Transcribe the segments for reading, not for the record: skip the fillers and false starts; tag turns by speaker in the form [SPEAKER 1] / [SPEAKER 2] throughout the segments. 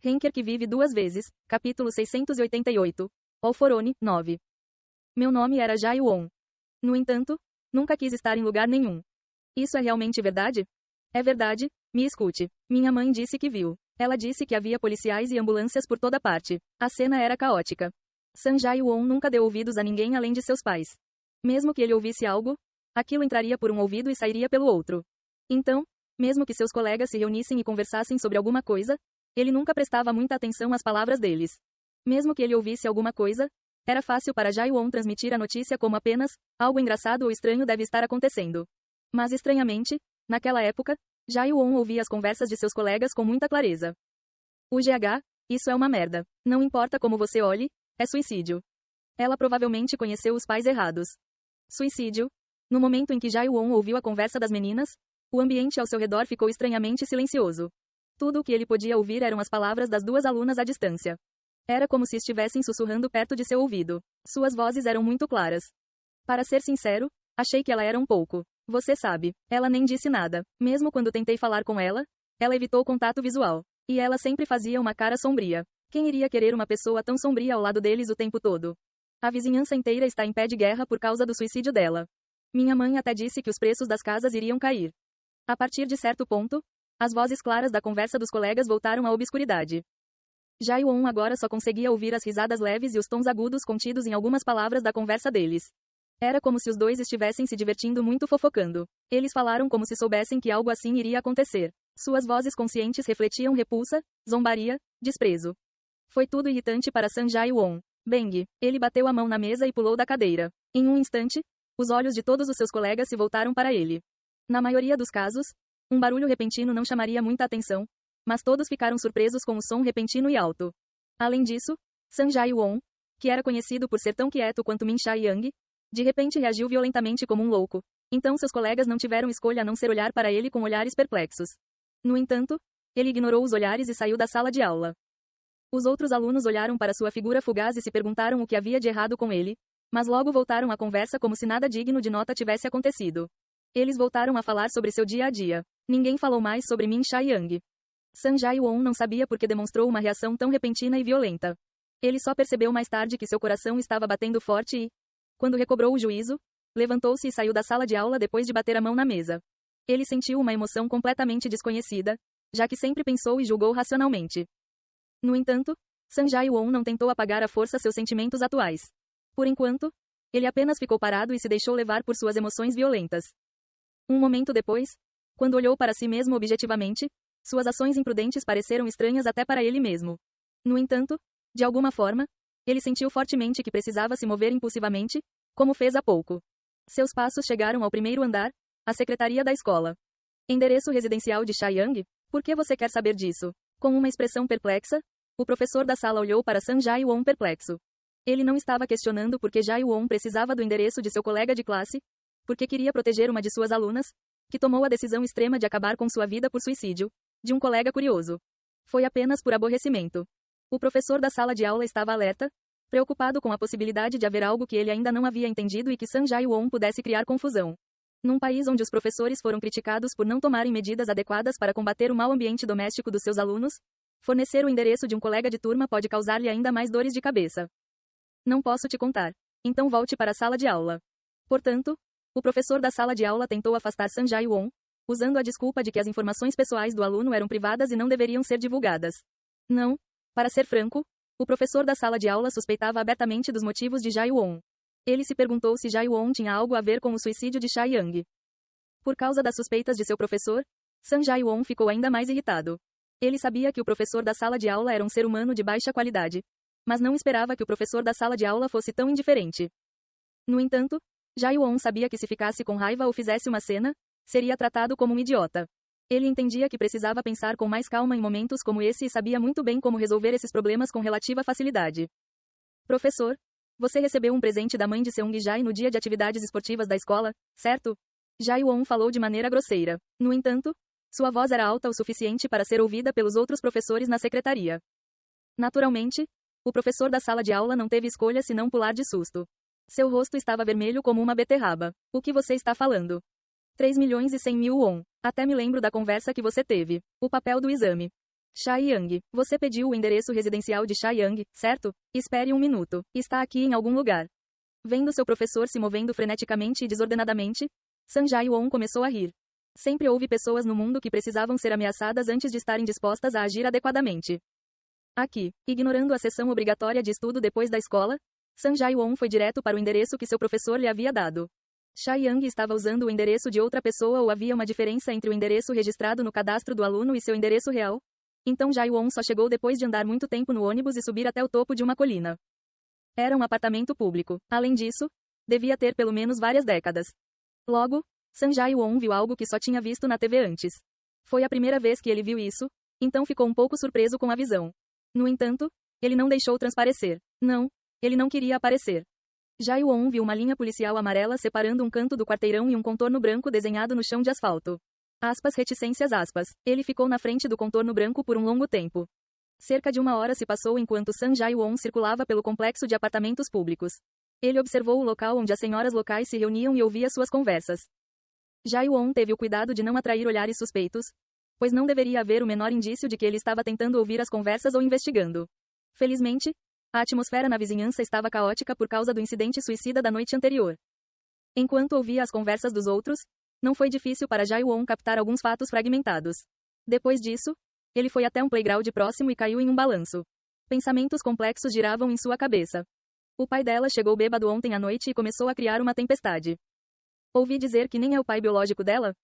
[SPEAKER 1] Henker que vive duas vezes, capítulo 688. Alforone, 9. Meu nome era Jai Won. No entanto, nunca quis estar em lugar nenhum. Isso é realmente verdade? É verdade, me escute. Minha mãe disse que viu. Ela disse que havia policiais e ambulâncias por toda parte. A cena era caótica. San Jai Won nunca deu ouvidos a ninguém além de seus pais. Mesmo que ele ouvisse algo, aquilo entraria por um ouvido e sairia pelo outro. Então, mesmo que seus colegas se reunissem e conversassem sobre alguma coisa, ele nunca prestava muita atenção às palavras deles. Mesmo que ele ouvisse alguma coisa, era fácil para Jai Won transmitir a notícia como apenas, algo engraçado ou estranho deve estar acontecendo. Mas estranhamente, naquela época, Jai Won ouvia as conversas de seus colegas com muita clareza. O GH, isso é uma merda. Não importa como você olhe, é suicídio. Ela provavelmente conheceu os pais errados. Suicídio. No momento em que Jai Won ouviu a conversa das meninas, o ambiente ao seu redor ficou estranhamente silencioso. Tudo o que ele podia ouvir eram as palavras das duas alunas à distância. Era como se estivessem sussurrando perto de seu ouvido. Suas vozes eram muito claras. Para ser sincero, achei que ela era um pouco. Você sabe, ela nem disse nada. Mesmo quando tentei falar com ela, ela evitou contato visual. E ela sempre fazia uma cara sombria. Quem iria querer uma pessoa tão sombria ao lado deles o tempo todo? A vizinhança inteira está em pé de guerra por causa do suicídio dela. Minha mãe até disse que os preços das casas iriam cair. A partir de certo ponto, as vozes claras da conversa dos colegas voltaram à obscuridade. Jai Won agora só conseguia ouvir as risadas leves e os tons agudos contidos em algumas palavras da conversa deles. Era como se os dois estivessem se divertindo muito fofocando. Eles falaram como se soubessem que algo assim iria acontecer. Suas vozes conscientes refletiam repulsa, zombaria, desprezo. Foi tudo irritante para San Jai Won. Bang! Ele bateu a mão na mesa e pulou da cadeira. Em um instante, os olhos de todos os seus colegas se voltaram para ele. Na maioria dos casos, um barulho repentino não chamaria muita atenção, mas todos ficaram surpresos com o som repentino e alto. Além disso, San Jai Won, que era conhecido por ser tão quieto quanto Min Sha Yang, de repente reagiu violentamente como um louco. Então seus colegas não tiveram escolha a não ser olhar para ele com olhares perplexos. No entanto, ele ignorou os olhares e saiu da sala de aula. Os outros alunos olharam para sua figura fugaz e se perguntaram o que havia de errado com ele, mas logo voltaram à conversa como se nada digno de nota tivesse acontecido. Eles voltaram a falar sobre seu dia a dia. Ninguém falou mais sobre Min Sha Yang. San Jai Won não sabia por que demonstrou uma reação tão repentina e violenta. Ele só percebeu mais tarde que seu coração estava batendo forte e, quando recobrou o juízo, levantou-se e saiu da sala de aula depois de bater a mão na mesa. Ele sentiu uma emoção completamente desconhecida, já que sempre pensou e julgou racionalmente. No entanto, San Jai Won não tentou apagar à força seus sentimentos atuais. Por enquanto, ele apenas ficou parado e se deixou levar por suas emoções violentas. Um momento depois, quando olhou para si mesmo objetivamente, suas ações imprudentes pareceram estranhas até para ele mesmo. No entanto, de alguma forma, ele sentiu fortemente que precisava se mover impulsivamente, como fez há pouco. Seus passos chegaram ao primeiro andar, a secretaria da escola. Endereço residencial de Chaiyang? Por que você quer saber disso? Com uma expressão perplexa, o professor da sala olhou para San Jai Won perplexo. Ele não estava questionando por que Jai Won precisava do endereço de seu colega de classe, porque queria proteger uma de suas alunas, que tomou a decisão extrema de acabar com sua vida por suicídio, de um colega curioso. Foi apenas por aborrecimento. O professor da sala de aula estava alerta, preocupado com a possibilidade de haver algo que ele ainda não havia entendido e que San Jai Won pudesse criar confusão. Num país onde os professores foram criticados por não tomarem medidas adequadas para combater o mau ambiente doméstico dos seus alunos, fornecer o endereço de um colega de turma pode causar-lhe ainda mais dores de cabeça. Não posso te contar. Então volte para a sala de aula. Portanto, o professor da sala de aula tentou afastar San Jai Won, usando a desculpa de que as informações pessoais do aluno eram privadas e não deveriam ser divulgadas. Não. Para ser franco, o professor da sala de aula suspeitava abertamente dos motivos de Jai Won. Ele se perguntou se Jai Won tinha algo a ver com o suicídio de Sha Yang. Por causa das suspeitas de seu professor, San Jai Won ficou ainda mais irritado. Ele sabia que o professor da sala de aula era um ser humano de baixa qualidade, mas não esperava que o professor da sala de aula fosse tão indiferente. No entanto, Jai Won sabia que se ficasse com raiva ou fizesse uma cena, seria tratado como um idiota. Ele entendia que precisava pensar com mais calma em momentos como esse e sabia muito bem como resolver esses problemas com relativa facilidade. Professor, você recebeu um presente da mãe de Seung Jai no dia de atividades esportivas da escola, certo? Jai Won falou de maneira grosseira. No entanto, sua voz era alta o suficiente para ser ouvida pelos outros professores na secretaria. Naturalmente, o professor da sala de aula não teve escolha senão pular de susto. Seu rosto estava vermelho como uma beterraba. O que você está falando? 3.100.000 won. Até me lembro da conversa que você teve. O papel do exame. Chai Yang, você pediu o endereço residencial de Chai Yang, certo? Espere um minuto. Está aqui em algum lugar. Vendo seu professor se movendo freneticamente e desordenadamente, Sun Jae-won começou a rir. Sempre houve pessoas no mundo que precisavam ser ameaçadas antes de estarem dispostas a agir adequadamente. Aqui, ignorando a sessão obrigatória de estudo depois da escola, Sun Jae-won foi direto para o endereço que seu professor lhe havia dado. Chai Yang estava usando o endereço de outra pessoa ou havia uma diferença entre o endereço registrado no cadastro do aluno e seu endereço real? Então Jae-won só chegou depois de andar muito tempo no ônibus e subir até o topo de uma colina. Era um apartamento público. Além disso, devia ter pelo menos várias décadas. Logo, Sun Jae-won viu algo que só tinha visto na TV antes. Foi a primeira vez que ele viu isso, então ficou um pouco surpreso com a visão. No entanto, ele não deixou transparecer. Não, ele não queria aparecer. Jae-won viu uma linha policial amarela separando um canto do quarteirão e um contorno branco desenhado no chão de asfalto. Aspas reticências aspas. Ele ficou na frente do contorno branco por um longo tempo. Cerca de uma hora se passou enquanto Sun Jae-won circulava pelo complexo de apartamentos públicos. Ele observou o local onde as senhoras locais se reuniam e ouvia suas conversas. Jae-won teve o cuidado de não atrair olhares suspeitos, pois não deveria haver o menor indício de que ele estava tentando ouvir as conversas ou investigando. Felizmente, a atmosfera na vizinhança estava caótica por causa do incidente suicida da noite anterior. Enquanto ouvia as conversas dos outros, não foi difícil para Jae-won captar alguns fatos fragmentados. Depois disso, ele foi até um playground próximo e caiu em um balanço. Pensamentos complexos giravam em sua cabeça. O pai dela chegou bêbado ontem à noite e começou a criar uma tempestade. Ouvi dizer que nem é o pai biológico dela?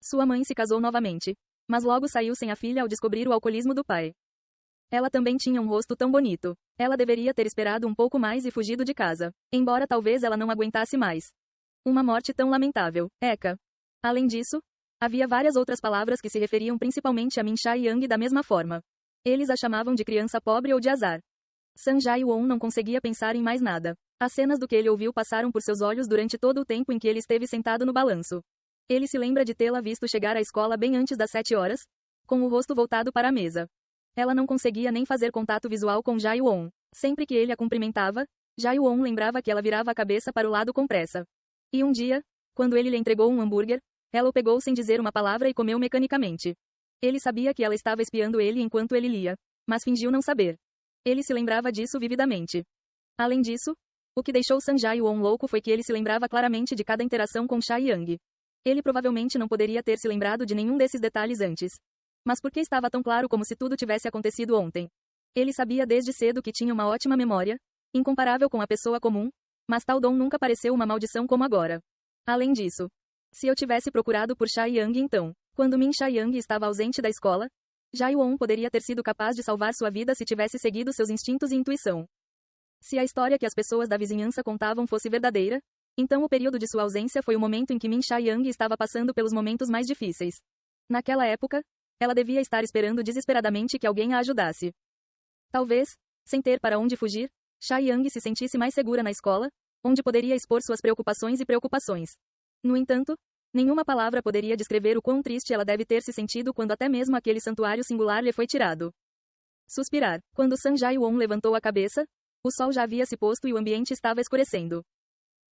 [SPEAKER 1] Sua mãe se casou novamente, mas logo saiu sem a filha ao descobrir o alcoolismo do pai. Ela também tinha um rosto tão bonito. Ela deveria ter esperado um pouco mais e fugido de casa. Embora talvez ela não aguentasse mais. Uma morte tão lamentável. Eka. Além disso, havia várias outras palavras que se referiam principalmente a Min Chai Yang da mesma forma. Eles a chamavam de criança pobre ou de azar. Sun Jae-won não conseguia pensar em mais nada. As cenas do que ele ouviu passaram por seus olhos durante todo o tempo em que ele esteve sentado no balanço. Ele se lembra de tê-la visto chegar à escola bem antes das 7 horas, com o rosto voltado para a mesa. Ela não conseguia nem fazer contato visual com Jae-won. Sempre que ele a cumprimentava, Jae-won lembrava que ela virava a cabeça para o lado com pressa. E um dia, quando ele lhe entregou um hambúrguer, ela o pegou sem dizer uma palavra e comeu mecanicamente. Ele sabia que ela estava espiando ele enquanto ele lia, mas fingiu não saber. Ele se lembrava disso vividamente. Além disso, o que deixou Sun Jae-won louco foi que ele se lembrava claramente de cada interação com Chai Yang. Ele provavelmente não poderia ter se lembrado de nenhum desses detalhes antes. Mas por que estava tão claro como se tudo tivesse acontecido ontem? Ele sabia desde cedo que tinha uma ótima memória, incomparável com a pessoa comum, mas tal dom nunca pareceu uma maldição como agora. Além disso, se eu tivesse procurado por Chai Yang então, quando Min Chai Yang estava ausente da escola, Jae-won poderia ter sido capaz de salvar sua vida se tivesse seguido seus instintos e intuição. Se a história que as pessoas da vizinhança contavam fosse verdadeira, então o período de sua ausência foi o momento em que Min Chai Yang estava passando pelos momentos mais difíceis. Naquela época, ela devia estar esperando desesperadamente que alguém a ajudasse. Talvez, sem ter para onde fugir, Chai Yang se sentisse mais segura na escola, onde poderia expor suas preocupações e preocupações. No entanto, nenhuma palavra poderia descrever o quão triste ela deve ter se sentido quando até mesmo aquele santuário singular lhe foi tirado. Suspirar. Quando Sun Jae-won levantou a cabeça, o sol já havia se posto e o ambiente estava escurecendo.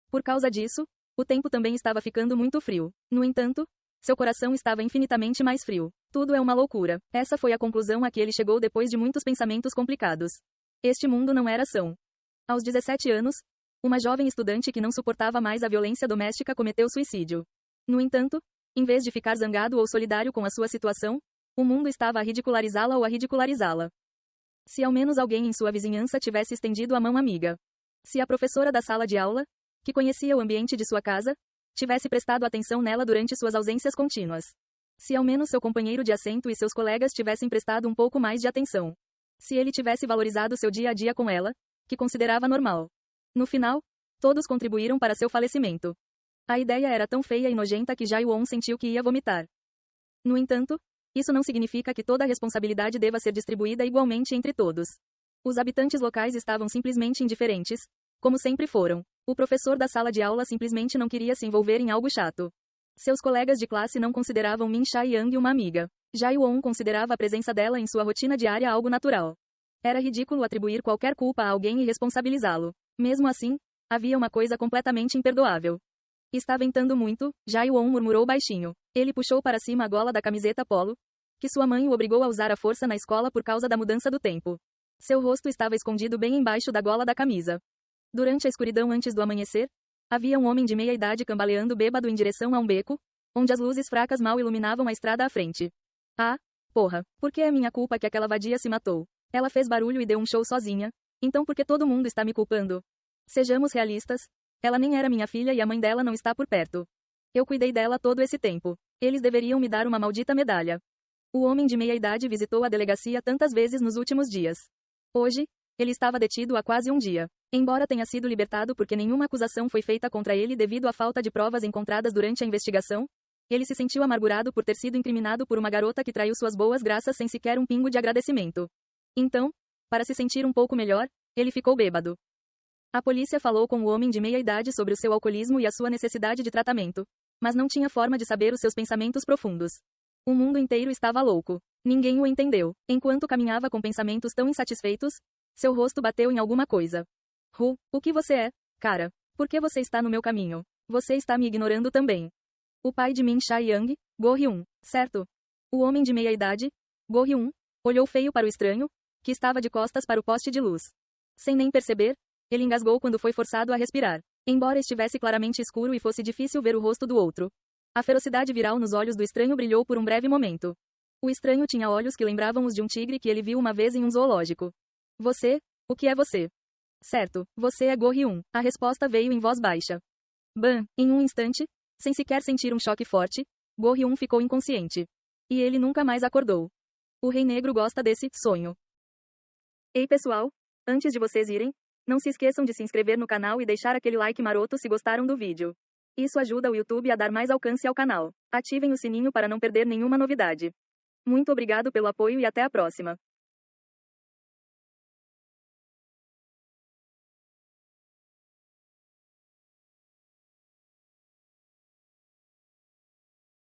[SPEAKER 1] Por causa disso, o tempo também estava ficando muito frio. No entanto, seu coração estava infinitamente mais frio. Tudo é uma loucura. Essa foi a conclusão a que ele chegou depois de muitos pensamentos complicados. Este mundo não era são. Aos 17 anos, uma jovem estudante que não suportava mais a violência doméstica cometeu suicídio. No entanto, em vez de ficar zangado ou solidário com a sua situação, o mundo estava a ridicularizá-la ou a ridicularizá-la. Se ao menos alguém em sua vizinhança tivesse estendido a mão amiga. Se a professora da sala de aula, que conhecia o ambiente de sua casa, tivesse prestado atenção nela durante suas ausências contínuas. Se ao menos seu companheiro de assento e seus colegas tivessem prestado um pouco mais de atenção. Se ele tivesse valorizado seu dia a dia com ela, que considerava normal. No final, todos contribuíram para seu falecimento. A ideia era tão feia e nojenta que Jae-won sentiu que ia vomitar. No entanto, isso não significa que toda a responsabilidade deva ser distribuída igualmente entre todos. Os habitantes locais estavam simplesmente indiferentes, como sempre foram. O professor da sala de aula simplesmente não queria se envolver em algo chato. Seus colegas de classe não consideravam Min Chai Yang uma amiga. Jae-won considerava a presença dela em sua rotina diária algo natural. Era ridículo atribuir qualquer culpa a alguém e responsabilizá-lo. Mesmo assim, havia uma coisa completamente imperdoável. Está ventando muito, Jae-won murmurou baixinho. Ele puxou para cima a gola da camiseta polo, que sua mãe o obrigou a usar a força na escola por causa da mudança do tempo. Seu rosto estava escondido bem embaixo da gola da camisa. Durante a escuridão antes do amanhecer, havia um homem de meia idade cambaleando bêbado em direção a um beco, onde as luzes fracas mal iluminavam a estrada à frente. Ah, porra, por que é minha culpa que aquela vadia se matou? Ela fez barulho e deu um show sozinha, então por que todo mundo está me culpando? Sejamos realistas, ela nem era minha filha e a mãe dela não está por perto. Eu cuidei dela todo esse tempo. Eles deveriam me dar uma maldita medalha. O homem de meia idade visitou a delegacia tantas vezes nos últimos dias. Hoje, ele estava detido há quase um dia. Embora tenha sido libertado porque nenhuma acusação foi feita contra ele devido à falta de provas encontradas durante a investigação, ele se sentiu amargurado por ter sido incriminado por uma garota que traiu suas boas graças sem sequer um pingo de agradecimento. Então, para se sentir um pouco melhor, ele ficou bêbado. A polícia falou com o homem de meia idade sobre o seu alcoolismo e a sua necessidade de tratamento, mas não tinha forma de saber os seus pensamentos profundos. O mundo inteiro estava louco. Ninguém o entendeu. Enquanto caminhava com pensamentos tão insatisfeitos, seu rosto bateu em alguma coisa. O que você é, cara? Por que você está no meu caminho? Você está me ignorando também. O pai de Min Sha-yang, Go Hyun, certo? O homem de meia idade, Go Hyun, olhou feio para o estranho, que estava de costas para o poste de luz. Sem nem perceber, ele engasgou quando foi forçado a respirar. Embora estivesse claramente escuro e fosse difícil ver o rosto do outro, a ferocidade viral nos olhos do estranho brilhou por um breve momento. O estranho tinha olhos que lembravam os de um tigre que ele viu uma vez em um zoológico. Você? O que é você? Certo, você é Go Hyun. A resposta veio em voz baixa. Bam, em um instante, sem sequer sentir um choque forte, Go Hyun ficou inconsciente. E ele nunca mais acordou. O Rei Negro gosta desse sonho. Ei pessoal, antes de vocês irem, não se esqueçam de se inscrever no canal e deixar aquele like maroto se gostaram do vídeo. Isso ajuda o YouTube a dar mais alcance ao canal. Ativem o sininho para não perder nenhuma novidade. Muito obrigado pelo apoio e até a próxima.